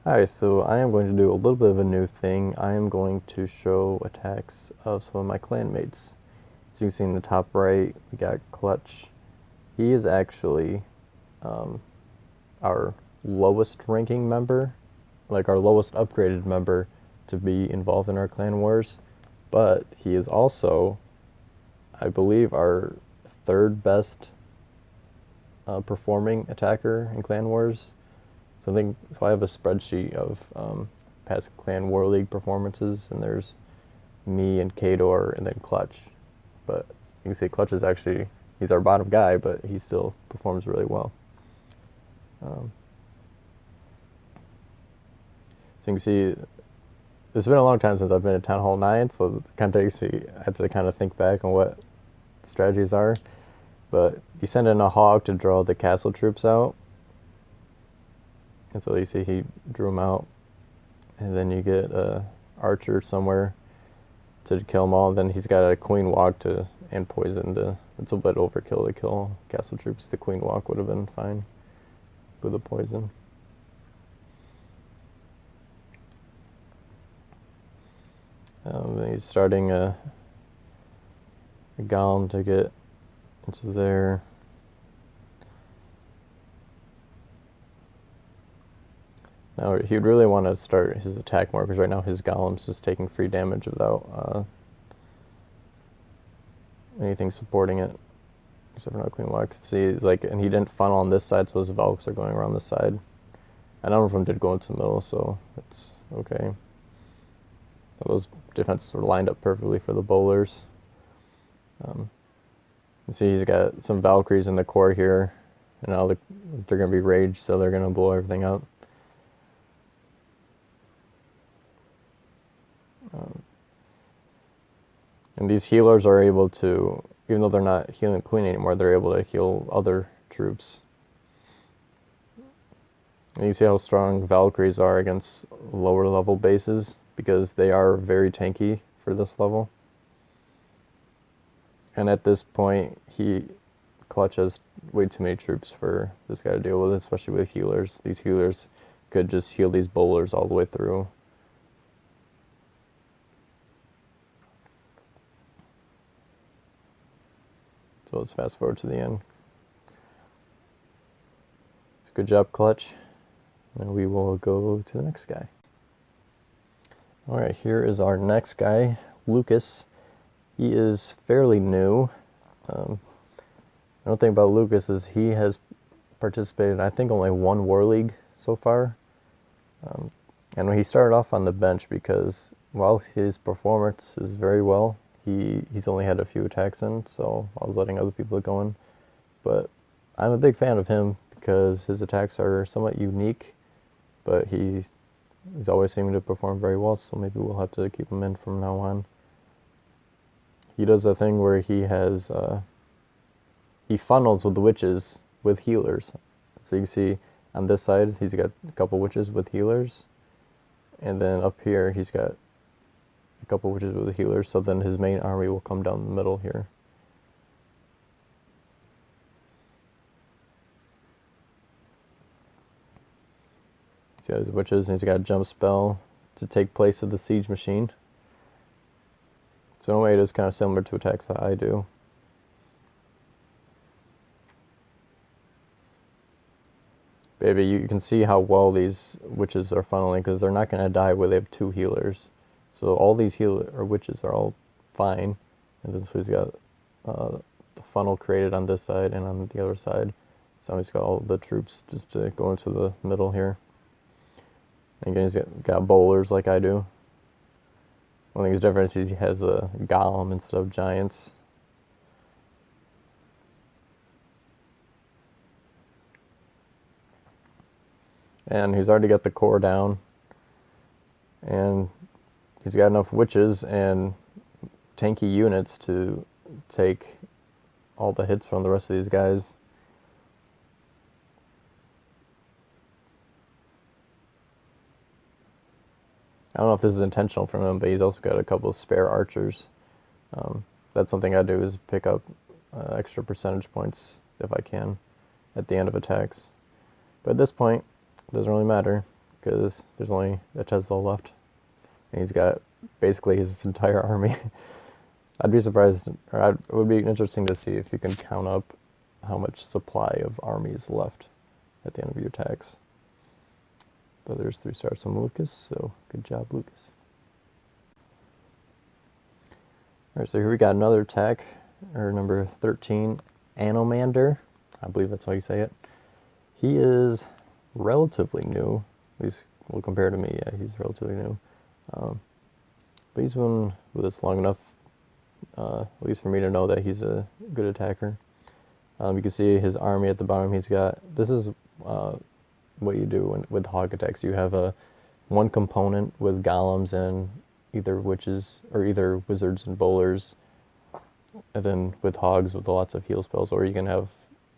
Hi, so I am going to do a little bit of a new thing. I am going to show attacks of some of my clan mates. So you can see in the top right, we got Clutch. He is actually our lowest ranking member, like our lowest upgraded member to be involved in our clan wars. But he is also, I believe, our third best performing attacker in clan wars. So I have a spreadsheet of past Clan War League performances, and there's me and Kador and then Clutch. But you can see Clutch is actually, he's our bottom guy, but he still performs really well. So you can see, it's been a long time since I've been at Town Hall 9, so it kind of takes me, I have to kind of think back on what the strategies are. But you send in a hog to draw the castle troops out. And so you see he drew them out. And then you get a archer somewhere to kill them all. Then he's got a queen walk and poison to. It's a bit overkill to kill castle troops. The queen walk would have been fine with the poison. Then he's starting a golem to get into there. Now he'd really want to start his attack more, because right now his golem's just taking free damage without anything supporting it. Except for no queen walk. See, and he didn't funnel on this side, so his Valks are going around this side. And none of them did go into the middle, so it's okay. So those defenses were lined up perfectly for the bowlers. You see he's got some Valkyries in the core here, and now they're going to be raged, so they're going to blow everything up. And these healers are able to, even though they're not healing the queen anymore, they're able to heal other troops. And you see how strong Valkyries are against lower level bases, because they are very tanky for this level. And at this point, Clutch has way too many troops for this guy to deal with, especially with healers. These healers could just heal these bowlers all the way through. So let's fast forward to the end. Good job, Clutch. And we will go to the next guy. Alright, here is our next guy, Lucas. He is fairly new. One thing about Lucas is he has participated in, I think, only one War League so far. And when he started off on the bench, because while his performance is very well, he's only had a few attacks in, so I was letting other people go in. But I'm a big fan of him because his attacks are somewhat unique, but he's always seeming to perform very well, so maybe we'll have to keep him in from now on. He does a thing where he funnels with the witches with healers. So you can see on this side he's got a couple witches with healers, and then up here he's got a couple witches with healers, so then his main army will come down the middle here. He's got his witches, and he's got a jump spell to take place of the siege machine. So in a way it is kind of similar to attacks that I do. Baby, you can see how well these witches are funneling, because they're not going to die where they have two healers. So all these witches are all fine. And then so he's got the funnel created on this side and on the other side. So he's got all the troops just to go into the middle here. And again, he's got bowlers like I do. One thing is different is he has a golem instead of giants. And he's already got the core down. And he's got enough witches and tanky units to take all the hits from the rest of these guys. I don't know if this is intentional from him, but he's also got a couple of spare archers. That's something I do, is pick up extra percentage points if I can at the end of attacks. But at this point, it doesn't really matter, because there's only a Tesla left. And he's got basically his entire army. I'd be surprised, or it would be interesting to see if you can count up how much supply of army is left at the end of your attacks. But there's 3 stars from Lucas, so good job, Lucas. Alright, so here we got another attack, or number 13, Anomander. I believe that's how you say it. He is relatively new, at least well, compared to me, yeah, he's relatively new. But he's been with us long enough, at least for me to know that he's a good attacker. You can see his army at the bottom. He's got, this is what you do with hog attacks. You have one component with golems and either witches, or either wizards and bowlers, and then with hogs with lots of heal spells, or you can have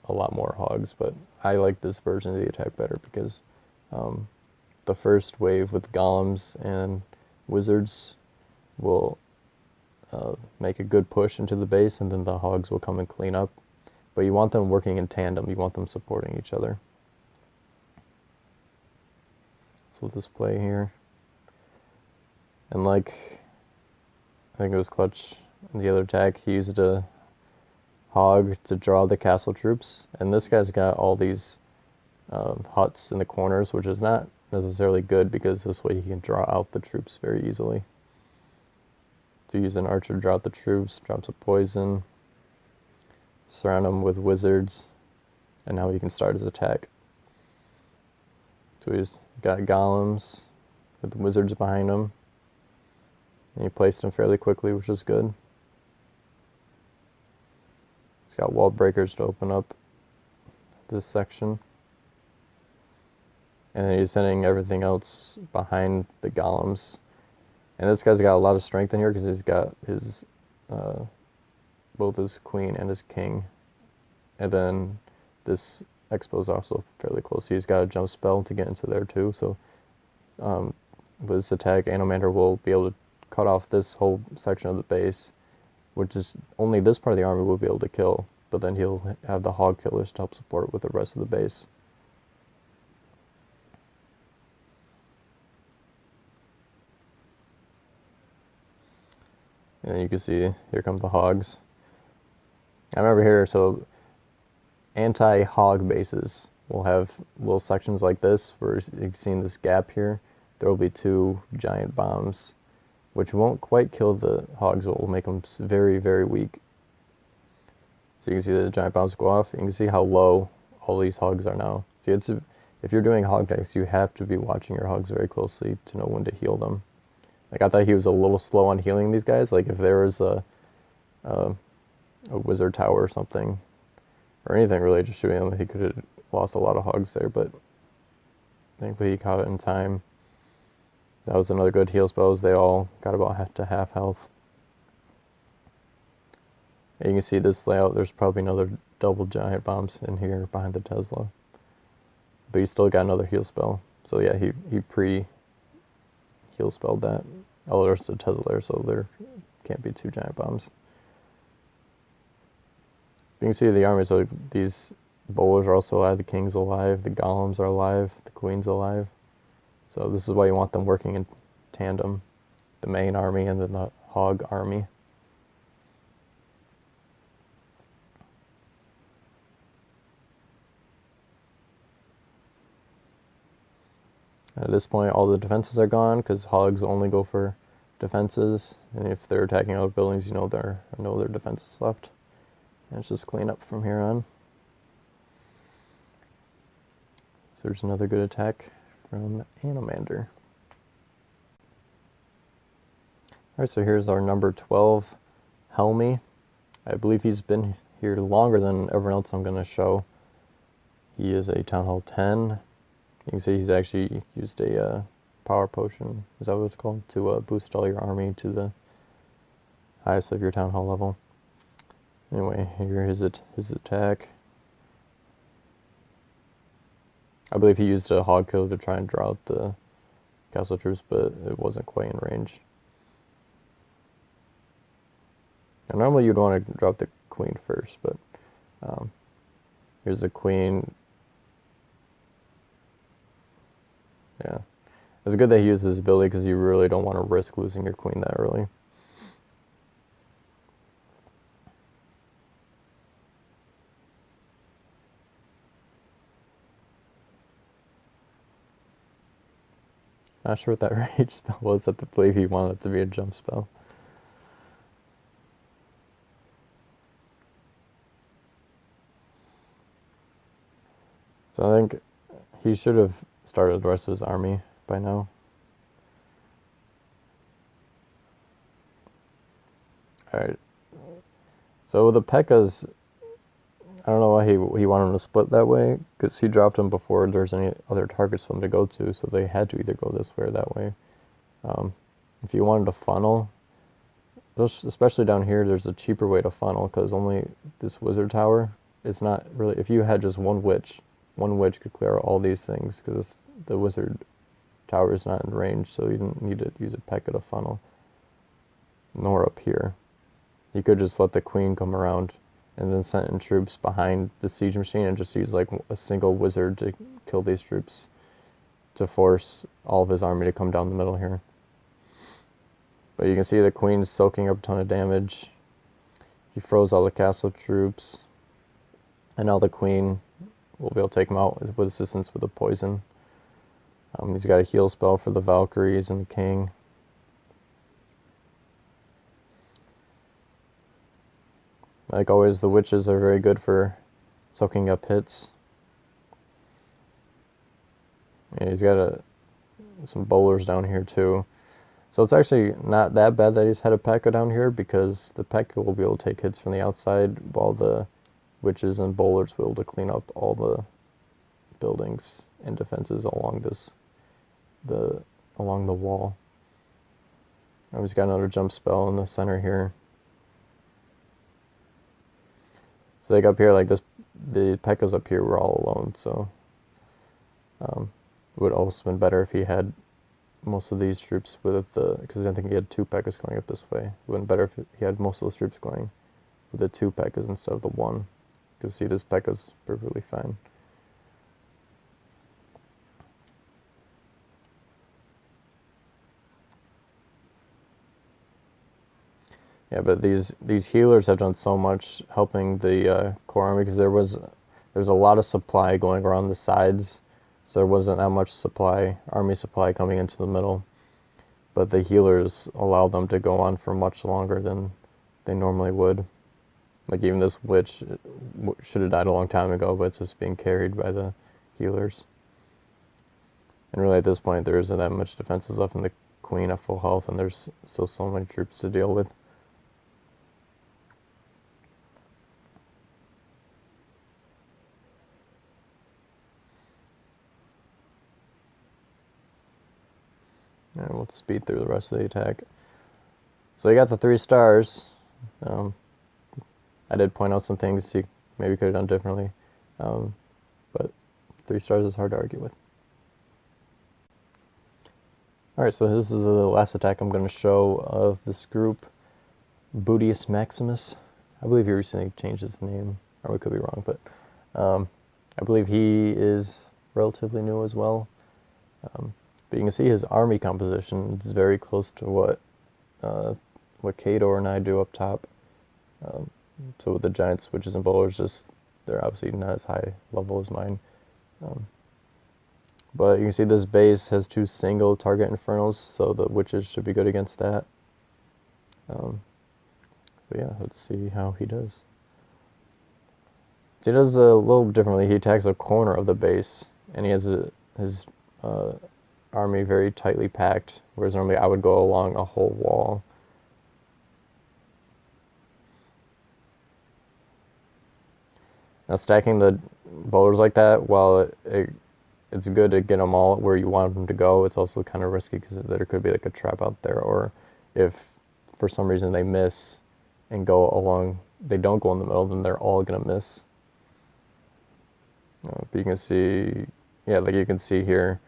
a lot more hogs. But I like this version of the attack better because the first wave with golems and wizards will make a good push into the base, and then the hogs will come and clean up. But you want them working in tandem. You want them supporting each other. So this play here, and like I think it was Clutch in the other attack, he used a hog to draw the castle troops, and this guy's got all these huts in the corners, which is not necessarily good because this way he can draw out the troops very easily. To use an archer to draw out the troops, drop some poison, surround them with wizards, and now he can start his attack. So he's got golems with the wizards behind him, and he placed them fairly quickly, which is good. He's got wall breakers to open up this section, and then he's sending everything else behind the golems. And this guy's got a lot of strength in here because he's got his both his queen and his king, and then this expo is also fairly close. He's got a jump spell to get into there too. So with this attack, Anomander will be able to cut off this whole section of the base, which is only this part of the army will be able to kill. But then he'll have the hog killers to help support with the rest of the base. And you can see here come the hogs. I remember here, so anti-hog bases will have little sections like this where you've seen this gap here. There will be 2 giant bombs, which won't quite kill the hogs, but will make them very, very weak. So you can see the giant bombs go off. You can see how low all these hogs are now. See, if you're doing hog attacks, you have to be watching your hogs very closely to know when to heal them. Like, I thought he was a little slow on healing these guys. Like, if there was a wizard tower or something, or anything really, just shooting him, he could have lost a lot of hogs there, but thankfully he caught it in time. That was another good heal spells. They all got about half health. And you can see this layout, there's probably another double giant bombs in here behind the Tesla. But he still got another heal spell. So yeah, he pre-heal spelled that. Oh, there's a Tesla there, so there can't be 2 giant bombs. You can see the army, so these bowlers are also alive, the king's alive, the golems are alive, the queen's alive. So this is why you want them working in tandem, the main army and then the hog army. At this point, all the defenses are gone because hogs only go for defenses, and if they're attacking other buildings, you know there are no other defenses left. And it's just clean up from here on. So there's another good attack from Anomander. Alright, so here's our number 12, Helmy. I believe he's been here longer than everyone else I'm going to show. He is a Town Hall 10. You can see he's actually used a power potion, is that what it's called, to boost all your army to the highest of your Town Hall level. Anyway, here is his attack. I believe he used a hog kill to try and draw out the castle troops, but it wasn't quite in range. Now, normally you'd want to drop the queen first, but here's the queen. Yeah, It's good that he uses his ability because you really don't want to risk losing your queen that early. Not sure what that rage spell was. I believe he wanted it to be a jump spell. So I think he should have started the rest of his army by now. Alright. So the P.E.K.K.A.s, I don't know why he wanted him to split that way, because he dropped them before there's any other targets for them to go to, so they had to either go this way or that way. If you wanted to funnel, especially down here, there's a cheaper way to funnel, because only this wizard tower, it's not really, if you had just one witch could clear all these things, because the wizard tower is not in range, so you didn't need to use a P.E.K.K.A. to funnel. Nor up here. You could just let the queen come around and then send in troops behind the siege machine and just use like a single wizard to kill these troops to force all of his army to come down the middle here. But you can see the queen's soaking up a ton of damage. He froze all the castle troops. And now the queen will be able to take him out with assistance with the poison. He's got a heal spell for the Valkyries and the king. Like always, the witches are very good for soaking up hits. And he's got some bowlers down here too. So it's actually not that bad that he's had a P.E.K.K.A. down here, because the P.E.K.K.A. will be able to take hits from the outside, while the witches and bowlers will be able to clean up all the buildings and defenses along along the wall. And he's got another jump spell in the center here. So like up here, like this, the P.E.K.K.A.s up here were all alone, so it would also been better if he had most of these troops with because I think he had 2 P.E.K.K.A.s going up this way. It would have been better if he had most of those troops going with the 2 P.E.K.K.A.s instead of the 1. You can see this P.E.K.K.A.'s perfectly fine. Yeah, but these healers have done so much helping the core army, because there's a lot of supply going around the sides, so there wasn't that much army supply coming into the middle. But the healers allow them to go on for much longer than they normally would. Like even this witch should have died a long time ago, but it's just being carried by the healers. And really at this point there isn't that much defenses left, and the queen at full health, and there's still so many troops to deal with. And we'll speed through the rest of the attack. So you got the 3 stars. I did point out some things you maybe could have done differently, but 3 stars is hard to argue with. Alright, so this is the last attack I'm going to show of this group, Bootius Maximus. I believe he recently changed his name, or we could be wrong, but I believe he is relatively new as well. But you can see his army composition is very close to what Kador and I do up top. So with the giants, witches, and bowlers, they're obviously not as high level as mine. But you can see this base has 2 single target infernals, so the witches should be good against that. But yeah, let's see how he does. So he does a little differently. He attacks a corner of the base, and he has his army very tightly packed, whereas normally I would go along a whole wall. Now stacking the bowlers like that, while it's good to get them all where you want them to go, it's also kind of risky because there could be like a trap out there, or if for some reason they miss and go along, they don't go in the middle, then they're all gonna miss. But you can see, yeah, like you can see here,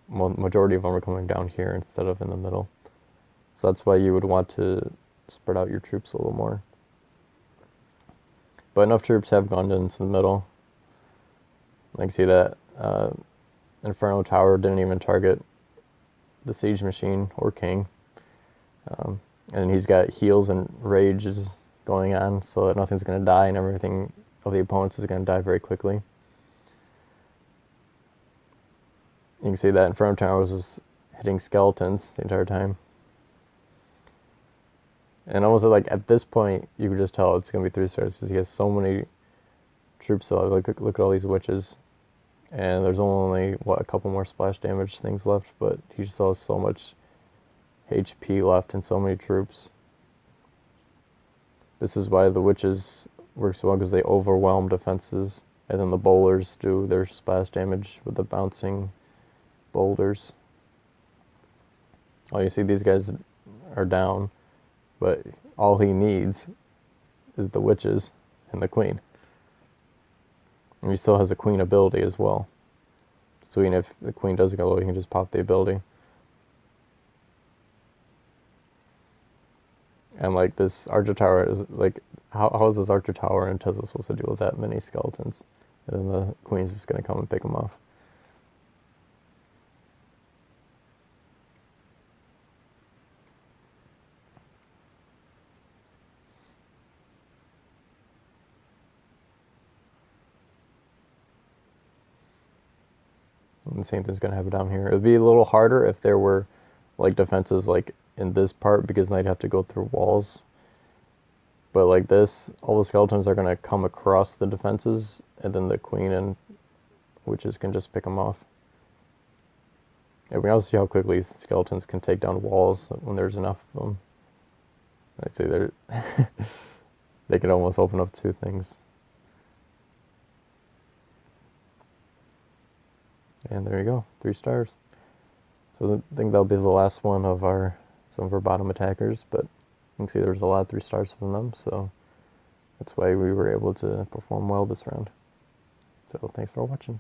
majority of them are coming down here instead of in the middle. So that's why you would want to spread out your troops a little more. But enough troops have gone into the middle. Like see that Inferno Tower didn't even target the Siege Machine or King. And he's got heals and rages going on, so that nothing's going to die, and everything of the opponents is going to die very quickly. You can see that Inferno Tower was just hitting skeletons the entire time. And almost like at this point, you could just tell it's going to be 3 stars because he has so many troops. So like, look at all these witches. And there's only, what, a couple more splash damage things left, but he still has so much HP left and so many troops. This is why the witches work so well, because they overwhelm defenses, and then the bowlers do their splash damage with the bouncing boulders. Oh, you see these guys are down, but all he needs is the witches and the queen. And he still has a queen ability as well. So even if the queen doesn't go low, he can just pop the ability. And like this Archer Tower is like, how is this Archer Tower and Tesla supposed to deal with that many skeletons? And then the queen's just going to come and pick them off. And the same thing's going to happen down here. It would be a little harder if there were like defenses like in this part, because then I'd have to go through walls. But like this, all the skeletons are going to come across the defenses, and then the queen and witches can just pick them off. And we also see how quickly skeletons can take down walls when there's enough of them. I'd say they're they can almost open up 2 things. And there you go, 3 stars. So I think that'll be the last one of some of our bottom attackers, but you can see there's a lot of 3 stars from them, so that's why we were able to perform well this round. So thanks for watching.